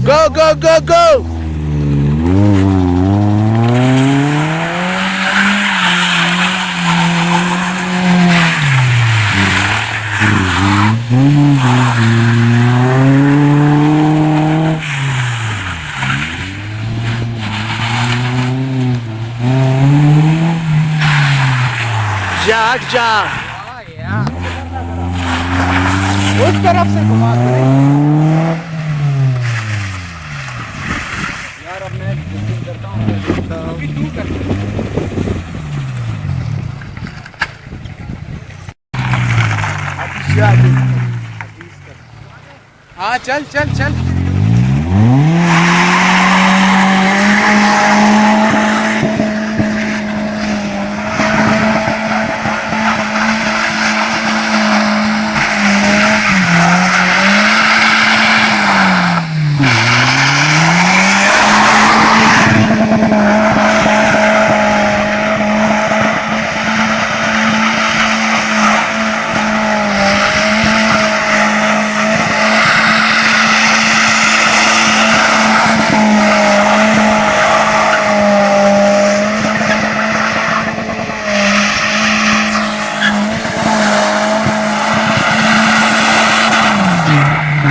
गो गो गो गो। जा जा उस तरफ से घुमा कर यार। अब मैं बुकिंग करता हूँ, अभी तू कर। हाँ चल चल चल।